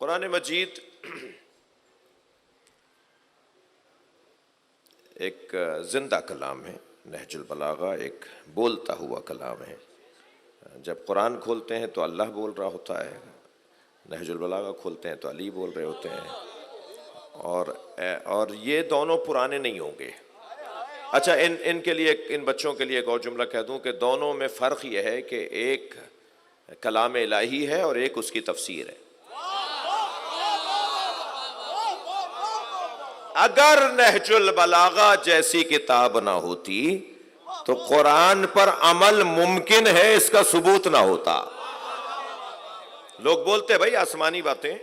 قرآن مجید ایک زندہ کلام ہے، نہج البلاغہ ایک بولتا ہوا کلام ہے۔ جب قرآن کھولتے ہیں تو اللہ بول رہا ہوتا ہے، نہج البلاغہ کھولتے ہیں تو علی بول رہے ہوتے ہیں، اور یہ دونوں پرانے نہیں ہوں گے۔ اچھا، ان کے لیے، ان بچوں کے لیے ایک اور جملہ کہہ دوں کہ دونوں میں فرق یہ ہے کہ ایک کلام الہی ہے اور ایک اس کی تفسیر ہے۔ اگر نہج البلاغہ جیسی کتاب نہ ہوتی تو قرآن پر عمل ممکن ہے، اس کا ثبوت نہ ہوتا۔ لوگ بولتے بھائی آسمانی باتیں،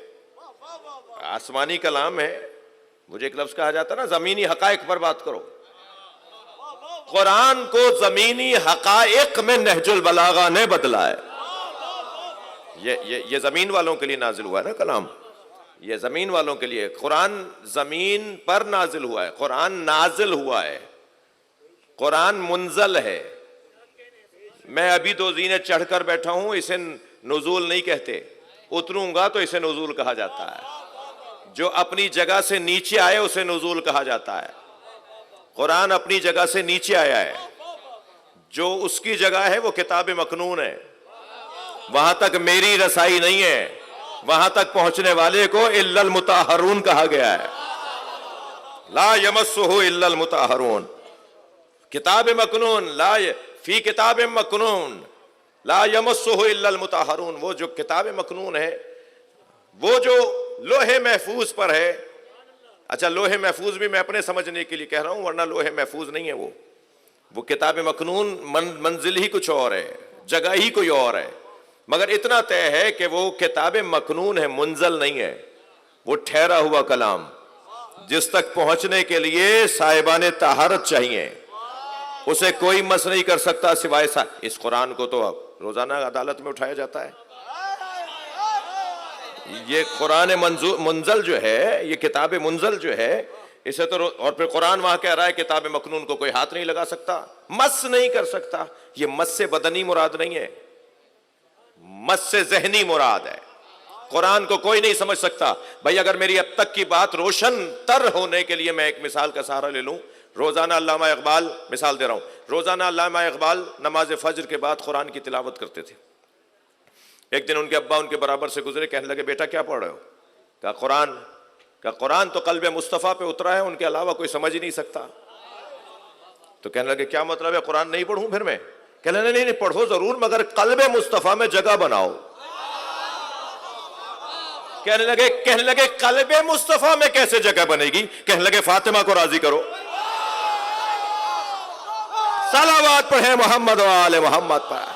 آسمانی کلام ہے، مجھے ایک لفظ کہا جاتا نا زمینی حقائق پر بات کرو۔ قرآن کو زمینی حقائق میں نہج البلاغہ نے بدلا ہے۔ یہ زمین والوں کے لیے نازل ہوا ہے نا کلام، یہ زمین والوں کے لیے۔ قرآن زمین پر نازل ہوا ہے، قرآن نازل ہوا ہے، قرآن منزل ہے۔ میں ابھی دو زینے چڑھ کر بیٹھا ہوں، اسے نزول نہیں کہتے، اتروں گا تو اسے نزول کہا جاتا ہے۔ جو اپنی جگہ سے نیچے آئے اسے نزول کہا جاتا ہے۔ قرآن اپنی جگہ سے نیچے آیا ہے، جو اس کی جگہ ہے وہ کتاب مکنون ہے، وہاں تک میری رسائی نہیں ہے، وہاں تک پہنچنے والے کو الا المطہرون کہا گیا ہے۔ لا یمسہ الا المطہرون، کتاب مکنون، فی کتاب مکنون لا یمسہ الا المطہرون۔ وہ جو کتاب مکنون ہے، وہ جو لوح محفوظ پر ہے۔ اچھا، لوح محفوظ بھی میں اپنے سمجھنے کے لیے کہہ رہا ہوں، ورنہ لوح محفوظ نہیں ہے وہ کتاب مکنون منزل ہی کچھ اور ہے، جگہ ہی کوئی اور ہے، مگر اتنا طے ہے کہ وہ کتاب مکنون ہے، منزل نہیں ہے۔ وہ ٹھہرا ہوا کلام جس تک پہنچنے کے لیے صاحبان طہارت چاہیے، اسے کوئی مس نہیں کر سکتا سوائے اس قرآن کو تو روزانہ عدالت میں اٹھایا جاتا ہے۔ یہ قرآن منزل جو ہے، یہ کتاب منزل جو ہے، اسے تو اور پھر قرآن وہاں کہہ رہا ہے کتاب مکنون کو کوئی ہاتھ نہیں لگا سکتا، مس نہیں کر سکتا۔ یہ مس سے بدنی مراد نہیں ہے، مس سے ذہنی مراد ہے۔ قرآن کو کوئی نہیں سمجھ سکتا۔ بھائی اگر میری اب تک کی بات روشن تر ہونے کے لیے میں ایک مثال کا سہارا لے لوں، روزانہ علامہ اقبال، مثال دے رہا ہوں، روزانہ علامہ اقبال نماز فجر کے بعد قرآن کی تلاوت کرتے تھے۔ ایک دن ان کے ابا ان کے برابر سے گزرے، کہنے لگے بیٹا کیا پڑھ رہے ہو؟ کہا قرآن۔ کہا قرآن تو قلب مصطفیٰ پہ اترا ہے، ان کے علاوہ کوئی سمجھ ہی نہیں سکتا۔ تو کہنے لگے کیا مطلب ہے، قرآن نہیں پڑھوں پھر میں؟ کہنے لگے نہیں پڑھو ضرور، مگر قلب مصطفیٰ میں جگہ بناؤ۔ کہنے لگے قلب مصطفیٰ میں کیسے جگہ بنے گی؟ کہنے لگے فاطمہ کو راضی کرو، صلوات پڑھیں محمد و آل محمد پر۔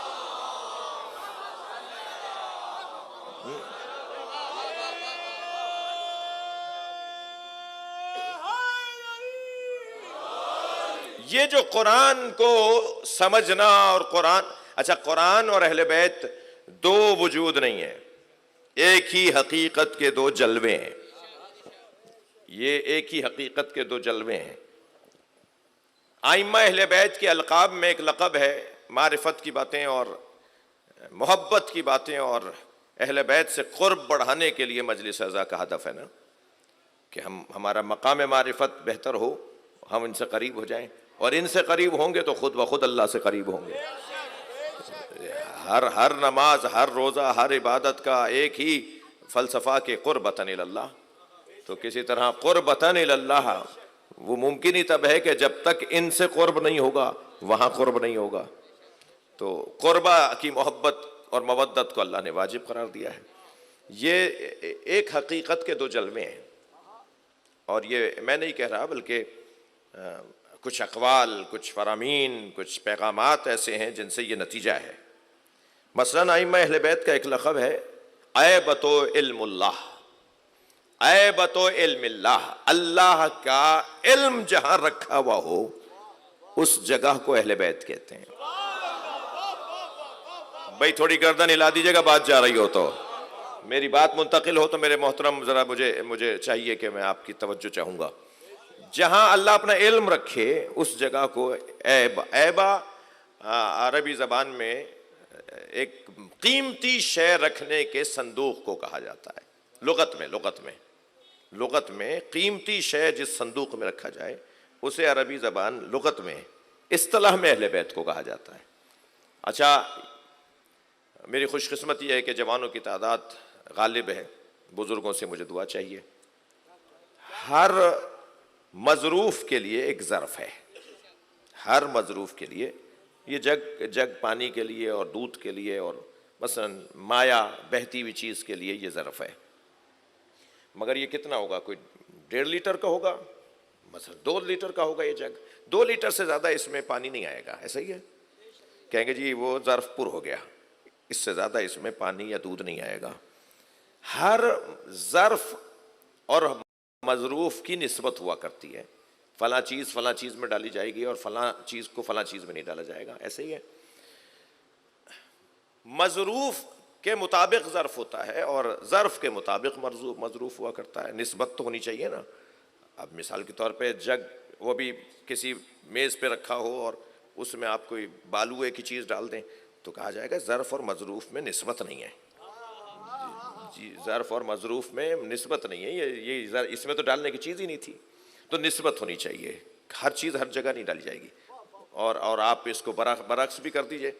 یہ جو قرآن کو سمجھنا اور قرآن، اچھا قرآن اور اہل بیت دو وجود نہیں ہے، ایک ہی حقیقت کے دو جلوے ہیں۔ یہ ایک ہی حقیقت کے دو جلوے ہیں۔ ائمہ اہل بیت کے القاب میں ایک لقب ہے، معرفت کی باتیں اور محبت کی باتیں اور اہل بیت سے قرب بڑھانے کے لیے مجلس اعزا کا ہدف ہے نا کہ ہمارا مقام معرفت بہتر ہو، ہم ان سے قریب ہو جائیں، اور ان سے قریب ہوں گے تو خود بخود اللہ سے قریب ہوں گے۔ ہر نماز، ہر روزہ، ہر عبادت کا ایک ہی فلسفہ کہ قربتاً اللہ، تو کسی طرح قربتاً اللہ وہ ممکن ہی تب ہے کہ جب تک ان سے قرب نہیں ہوگا وہاں قرب نہیں ہوگا۔ تو قربہ کی محبت اور مودت کو اللہ نے واجب قرار دیا ہے۔ یہ ایک حقیقت کے دو جلوے ہیں، اور یہ میں نہیں کہہ رہا بلکہ کچھ اقوال، کچھ فرامین، کچھ پیغامات ایسے ہیں جن سے یہ نتیجہ ہے۔ مثلاً ائمہ اہل بیت کا ایک لقب ہے ایبت و علم اللہ، ایبت و علم اللہ، اللہ کا علم جہاں رکھا ہوا ہو اس جگہ کو اہل بیت کہتے ہیں۔ بھائی تھوڑی گردن ہلا دیجیے گا، بات جا رہی ہو تو، میری بات منتقل ہو تو میرے محترم ذرا مجھے چاہیے کہ میں آپ کی توجہ چاہوں گا۔ جہاں اللہ اپنا علم رکھے اس جگہ کو ایبا عربی زبان میں ایک قیمتی شے رکھنے کے صندوق کو کہا جاتا ہے۔ لغت میں قیمتی شے جس صندوق میں رکھا جائے اسے عربی زبان لغت میں اصطلاح میں اہل بیت کو کہا جاتا ہے۔ اچھا، میری خوش قسمتی ہے کہ جوانوں کی تعداد غالب ہے، بزرگوں سے مجھے دعا چاہیے۔ ہر مظروف کے لیے ایک ظرف ہے، ہر مظروف کے لیے، یہ جگ پانی کے لیے اور دودھ کے لیے اور مثلا مایا بہتی ہوئی چیز کے لیے یہ ظرف ہے، مگر یہ کتنا ہوگا؟ کوئی 1.5 لیٹر کا ہوگا، مثلا 2 لیٹر کا ہوگا یہ جگ، 2 لیٹر سے زیادہ اس میں پانی نہیں آئے گا، ایسا ہی ہے؟ کہیں گے جی وہ ظرف پر ہو گیا، اس سے زیادہ اس میں پانی یا دودھ نہیں آئے گا۔ ہر ظرف اور مظروف کی نسبت ہوا کرتی ہے، فلاں چیز میں ڈالی جائے گی اور فلاں چیز کو فلاں چیز میں نہیں ڈالا جائے گا، ایسے ہی ہے۔ مظروف کے مطابق ظرف ہوتا ہے اور ظرف کے مطابق مظروف ہوا کرتا ہے، نسبت تو ہونی چاہیے نا۔ اب مثال کے طور پہ جگ، وہ بھی کسی میز پہ رکھا ہو اور اس میں آپ کوئی بالوئے کی چیز ڈال دیں تو کہا جائے گا ظرف اور مظروف میں نسبت نہیں ہے، جی ظرف اور مظروف میں نسبت نہیں ہے، یہ اس میں تو ڈالنے کی چیز ہی نہیں تھی، تو نسبت ہونی چاہیے، ہر چیز ہر جگہ نہیں ڈالی جائے گی۔ اور آپ اس کو برعکس بھی کر دیجئے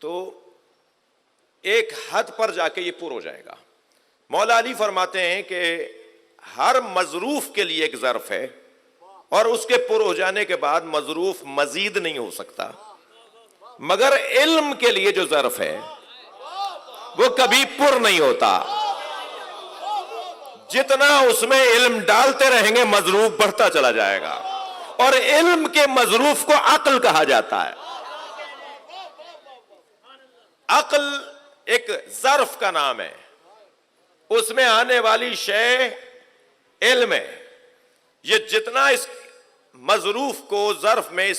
تو ایک حد پر جا کے یہ پر ہو جائے گا۔ مولا علی فرماتے ہیں کہ ہر مظروف کے لیے ایک ظرف ہے اور اس کے پر ہو جانے کے بعد مظروف مزید نہیں ہو سکتا، مگر علم کے لیے جو ظرف ہے وہ کبھی پر نہیں ہوتا، جتنا اس میں علم ڈالتے رہیں گے مظروف بڑھتا چلا جائے گا، اور علم کے مظروف کو عقل کہا جاتا ہے۔ عقل ایک ظرف کا نام ہے، اس میں آنے والی شے علم ہے، یہ جتنا اس مظروف کو ظرف میں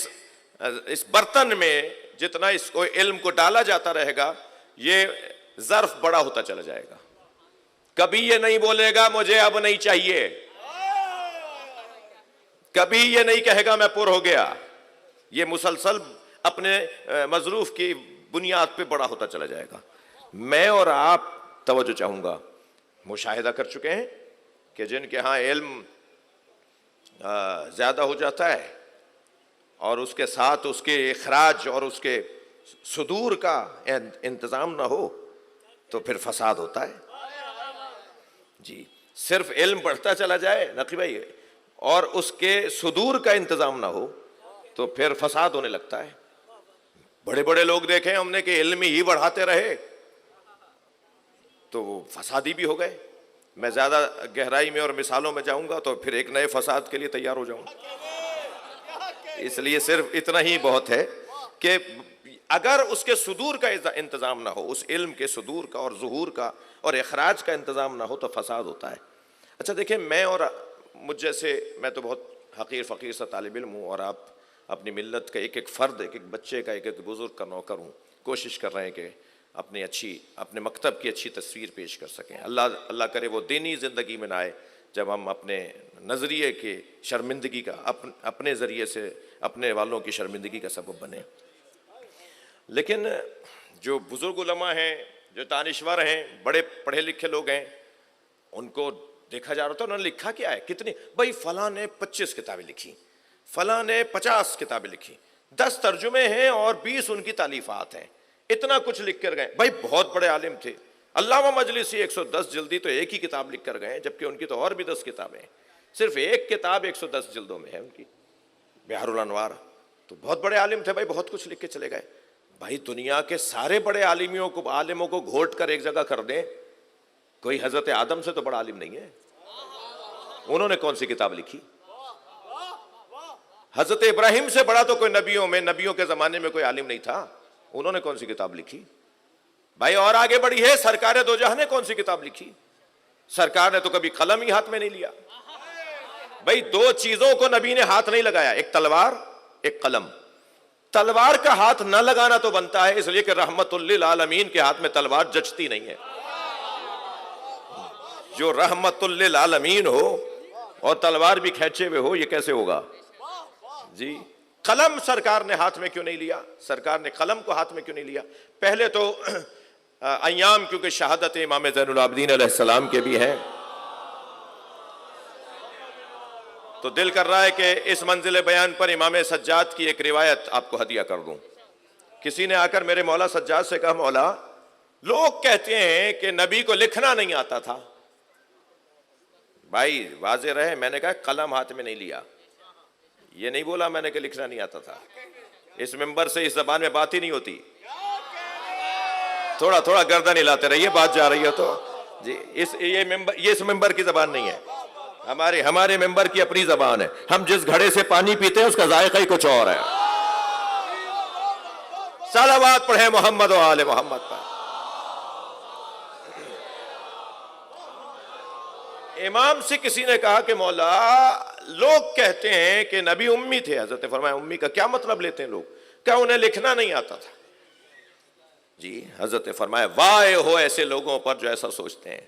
اس برتن میں جتنا اس کو علم کو ڈالا جاتا رہے گا یہ ظرف بڑا ہوتا چلا جائے گا، کبھی یہ نہیں بولے گا مجھے اب نہیں چاہیے، کبھی یہ نہیں کہے گا میں پر ہو گیا، یہ مسلسل اپنے مظروف کی بنیاد پہ بڑا ہوتا چلا جائے گا۔ میں اور آپ توجہ چاہوں گا، مشاہدہ کر چکے ہیں کہ جن کے ہاں علم زیادہ ہو جاتا ہے اور اس کے ساتھ اس کے اخراج اور اس کے صدور کا انتظام نہ ہو تو پھر فساد ہوتا ہے۔ جی، صرف علم بڑھتا چلا جائے نقی بھائی اور اس کے صدور کا انتظام نہ ہو تو پھر فساد ہونے لگتا ہے۔ بڑے بڑے لوگ دیکھیں ہم نے کہ علم ہی بڑھاتے رہے تو وہ فسادی بھی ہو گئے۔ میں زیادہ گہرائی میں اور مثالوں میں جاؤں گا تو پھر ایک نئے فساد کے لیے تیار ہو جاؤں گا، اس لیے صرف اتنا ہی بہت ہے کہ اگر اس کے صدور کا انتظام نہ ہو، اس علم کے صدور کا اور ظہور کا اور اخراج کا انتظام نہ ہو تو فساد ہوتا ہے۔ اچھا دیکھیں، میں اور مجھ جیسے، میں تو بہت حقیر فقیر سا طالب علم ہوں اور آپ اپنی ملت کا ایک ایک فرد، ایک ایک بچے کا، ایک ایک بزرگ کا نوکر ہوں، کوشش کر رہے ہیں کہ اپنے مکتب کی اچھی تصویر پیش کر سکیں۔ اللہ کرے وہ دینی زندگی میں نہ آئے جب ہم اپنے نظریے کے شرمندگی کا اپنے ذریعے سے اپنے والوں کی شرمندگی کا سبب بنے۔ لیکن جو بزرگ علماء ہیں، جو دانشور ہیں، بڑے پڑھے لکھے لوگ ہیں، ان کو دیکھا جا رہا تھا انہوں نے لکھا کیا ہے، کتنی، بھائی فلاں نے 25 کتابیں لکھی، فلاں نے 50 کتابیں لکھی، 10 ترجمے ہیں اور 20 ان کی تالیفات ہیں، اتنا کچھ لکھ کر گئے۔ بھائی بہت بڑے عالم تھے، علامہ مجلسی 110 جلدی تو ایک ہی کتاب لکھ کر گئے، جبکہ ان کی تو اور بھی 10 کتابیں ہیں، صرف ایک کتاب 110 جلدوں میں ہے ان کی، بحر الانوار۔ تو بہت بڑے عالم تھے بھائی، بہت کچھ لکھ کے چلے گئے۔ بھائی دنیا کے سارے بڑے عالموں کو گھوٹ کر ایک جگہ کر دیں، کوئی حضرت آدم سے تو بڑا عالم نہیں ہے، انہوں نے کون سی کتاب لکھی؟ حضرت ابراہیم سے بڑا تو کوئی نبیوں کے زمانے میں کوئی عالم نہیں تھا، انہوں نے کون سی کتاب لکھی؟ بھائی اور آگے بڑھی ہے، سرکار دو جہاں نے کون سی کتاب لکھی؟ سرکار نے تو کبھی قلم ہی ہاتھ میں نہیں لیا۔ بھائی 2 چیزوں کو نبی نے ہاتھ نہیں لگایا، ایک تلوار، ایک قلم۔ تلوار کا ہاتھ نہ لگانا تو بنتا ہے، اس لیے کہ رحمت للعالمین کے ہاتھ میں تلوار جچتی نہیں ہے۔ جو رحمت للعالمین ہو اور تلوار بھی کھینچے ہوئے ہو، یہ کیسے ہوگا؟ جی، قلم سرکار نے ہاتھ میں کیوں نہیں لیا؟ سرکار نے قلم کو ہاتھ میں کیوں نہیں لیا؟ پہلے تو ایام کیونکہ شہادت امام زین العابدین علیہ السلام کے بھی ہیں، تو دل کر رہا ہے کہ اس منزل بیان پر امام سجاد کی ایک روایت آپ کو ہدیہ کر دوں. کسی نے آ کر میرے مولا سجاد سے کہا مولا لوگ کہتے ہیں کہ نبی کو لکھنا نہیں آتا تھا. بھائی واضح رہے, میں نے کہا قلم ہاتھ میں نہیں لیا, یہ نہیں بولا میں نے کہ لکھنا نہیں آتا تھا. اس ممبر سے اس زبان میں بات ہی نہیں ہوتی. تھوڑا تھوڑا گردن ہلاتے رہیے, بات جا رہی ہے تو جی. یہ اس ممبر کی زبان نہیں ہے, ہمارے ممبر کی اپنی زبان ہے. ہم جس گھڑے سے پانی پیتے ہیں اس کا ذائقہ ہی کچھ اور ہے. صلوات پڑھیں محمد و آل محمد پر. امام سے کسی نے کہا کہ مولا لوگ کہتے ہیں کہ نبی امی تھے. حضرت فرمایا امی کا کیا مطلب لیتے ہیں لوگ, کیا انہیں لکھنا نہیں آتا تھا؟ جی. حضرت فرمایا وائے ہو ایسے لوگوں پر جو ایسا سوچتے ہیں,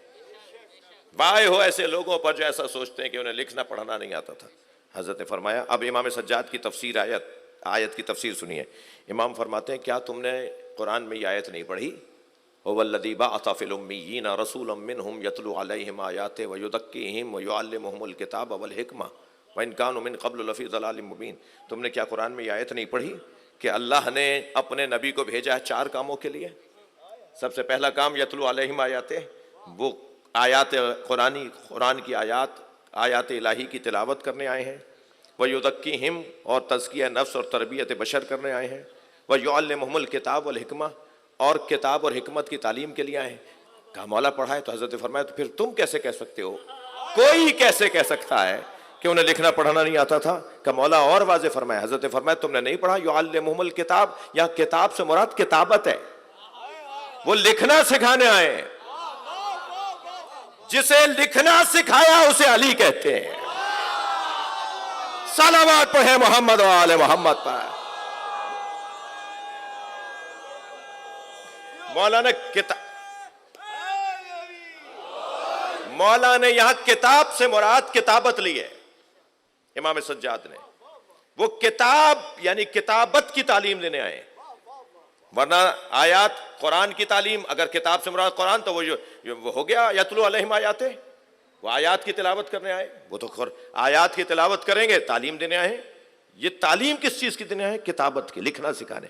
وائے ہو ایسے لوگوں پر جو ایسا سوچتے ہیں کہ انہیں لکھنا پڑھنا نہیں آتا تھا. حضرت فرمایا, اب امام سجاد کی تفسیر آیت کی تفسیر سنیے. امام فرماتے ہیں کیا تم نے قرآن میں یہ آیت نہیں پڑھی, هو الذی بعث فی الامیین رسولا منہم یتلو علیہم آیاتہ ویزکیہم ویعلمہم الکتاب والحکمہ وان کانوا من قبل لفی ضلال مبین. تم نے کیا قرآن میں یہ آیت نہیں پڑھی کہ اللہ نے اپنے نبی کو بھیجا ہے 4 کاموں کے لیے؟ سب سے پہلا کام یتلو علیہم آیاتہ, وہ آیات قرآن کی آیات الہی کی تلاوت کرنے آئے ہیں. ویزکیہم, اور تزکیہ نفس اور تربیت بشر کرنے آئے ہیں. ویعلمہم الکتاب والحکمہ, اور کتاب اور حکمت کی تعلیم کے لیے آئے ہیں. کہا مولا پڑھا ہے. تو حضرت فرمایا تو پھر تم کیسے کہہ سکتے ہو, کوئی کیسے کہہ سکتا ہے کہ انہیں لکھنا پڑھنا نہیں آتا تھا؟ کہ مولا اور واضح فرمایا. حضرت فرمایا تم نے نہیں پڑھا یعلمہم الکتاب, یا کتاب سے مراد کتابت ہے, وہ لکھنا سکھانے آئے ہیں. جسے لکھنا سکھایا اسے علی کہتے ہیں. صلوات پڑھیں محمد و آل محمد پر. مولا نے یہاں کتاب سے مراد کتابت لی ہے. امام سجاد نے وہ کتاب یعنی کتابت کی تعلیم دینے آئے, ورنہ آیات قرآن کی تعلیم, اگر کتاب سے مراد قرآن تو وہ ہو گیا یتلو علیہم آیاتہ, وہ آیات کی تلاوت کرنے آئے. وہ تو آیات کی تلاوت کریں گے, تعلیم دینے آئے. یہ تعلیم کس چیز کی دینے آئے؟ کتابت کی, لکھنا سکھانے.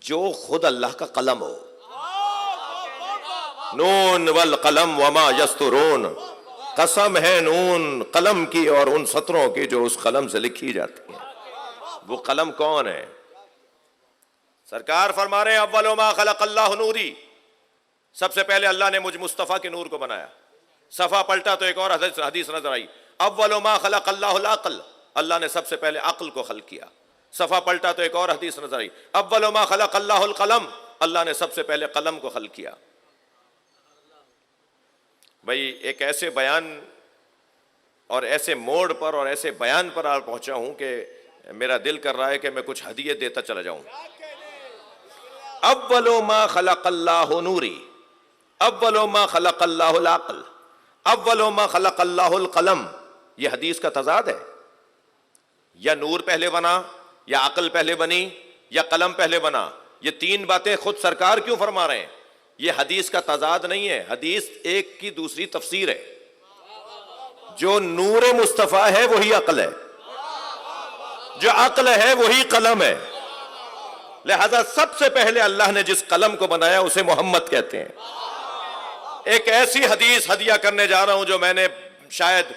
جو خود اللہ کا قلم ہو. نون والقلم وما یسطرون, قسم ہے نون قلم کی اور ان سطروں کی جو اس قلم سے لکھی جاتی ہیں. وہ قلم کون ہے؟ سرکار فرما رہے ہیں اول ما خلق اللہ نوری, سب سے پہلے اللہ نے مجھ مصطفیٰ کے نور کو بنایا. صفحہ پلٹا تو ایک اور حدیث نظر آئی, اول ما خلق اللہ العقل, اللہ نے سب سے پہلے عقل کو خلق کیا. صفحہ پلٹا تو ایک اور حدیث نظر آئی, اول ما خلق اللہ القلم, اللہ نے سب سے پہلے قلم کو خلق کیا. بھائی ایک ایسے بیان اور ایسے موڑ پر اور ایسے بیان پر آ پہنچا ہوں کہ میرا دل کر رہا ہے کہ میں کچھ ہدیے دیتا چلا جاؤں. اول ما خلق اللہ نوری, اول ما خلق اللہ العقل, اول ما خلق اللہ القلم. یہ حدیث کا تضاد ہے. یا نور پہلے بنا, یا عقل پہلے بنی, یا قلم پہلے بنا. یہ 3 باتیں خود سرکار کیوں فرما رہے ہیں؟ یہ حدیث کا تضاد نہیں ہے, حدیث ایک کی دوسری تفسیر ہے. جو نور مصطفیٰ ہے وہی عقل ہے, جو عقل ہے وہی قلم ہے. لہذا سب سے پہلے اللہ نے جس قلم کو بنایا اسے محمد کہتے ہیں. ایک ایسی حدیث ہدیہ کرنے جا رہا ہوں جو میں نے شاید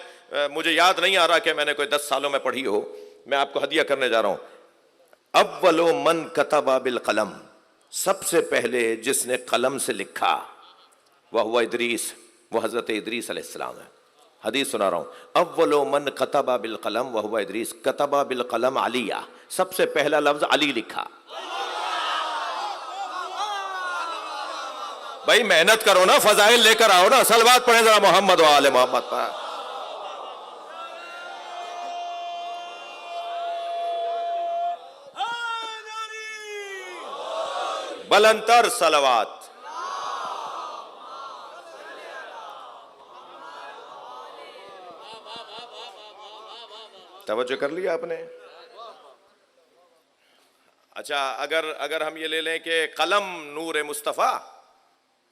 مجھے یاد نہیں آ رہا کہ میں نے کوئی 10 سالوں میں پڑھی ہو, میں آپ کو ہدیہ کرنے جا رہا ہوں. اول من کتب بالقلم, سب سے پہلے جس نے قلم سے لکھا وہ ادریس, وہ حضرت ادریس علیہ السلام ہے. حدیث سنا رہا ہوں, اول من کتب بالقلم وہ ادریس, کتب بالقلم علیہ, سب سے پہلا لفظ علی لکھا. بھائی محنت کرو نا, فضائل لے کر آؤ نا, صلوات پڑھیں ذرا محمد و آل محمد پر. بلندتر صلوات. توجہ کر لیا آپ نے؟ اچھا اگر ہم یہ لے لیں کہ قلم نور مصطفیٰ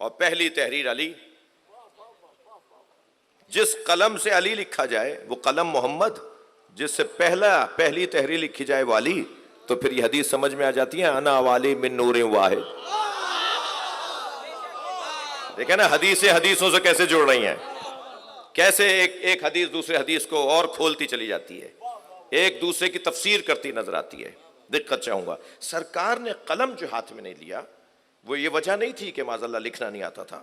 اور پہلی تحریر علی, جس قلم سے علی لکھا جائے وہ قلم محمد, جس سے پہلی تحریر لکھی جائے والی، تو پھر یہ حدیث سمجھ میں آ جاتی ہے، انا والی من نور واحد۔ دیکھیں نا حدیثیں حدیثوں سے کیسے جڑ رہی ہیں، کیسے ایک حدیث دوسرے حدیث کو اور کھولتی چلی جاتی ہے، ایک دوسرے کی تفسیر کرتی نظر آتی ہے۔ دقت چاہوں گا، سرکار نے قلم جو ہاتھ میں نہیں لیا، وہ یہ وجہ نہیں تھی کہ معاذ اللہ لکھنا نہیں آتا تھا،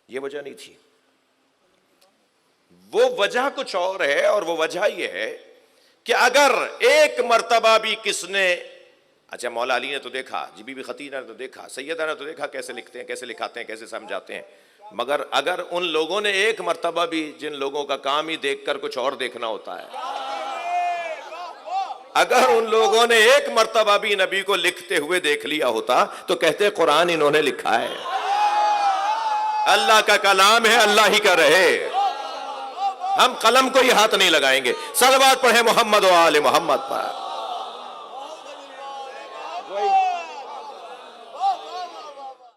یہ وجہ نہیں تھی، وہ وجہ کچھ اور ہے، اور وہ وجہ یہ ہے کہ اگر ایک مرتبہ بھی کس نے، اچھا مولا علی نے تو دیکھا، جی بی بی خدیجہ نے تو دیکھا، سیدہ نے تو دیکھا کیسے لکھتے ہیں، کیسے لکھاتے ہیں، کیسے سمجھاتے ہیں، مگر اگر ان لوگوں نے ایک مرتبہ بھی، جن لوگوں کا کام ہی دیکھ کر کچھ اور دیکھنا ہوتا ہے، اگر ان لوگوں نے ایک مرتبہ بھی نبی کو لکھتے ہوئے دیکھ لیا ہوتا تو کہتے قرآن انہوں نے لکھا ہے، اللہ کا کلام ہے، اللہ ہی کا رہے، ہم قلم کو ہی ہاتھ نہیں لگائیں گے۔ صلوات پڑھیں محمد و آل محمد پر۔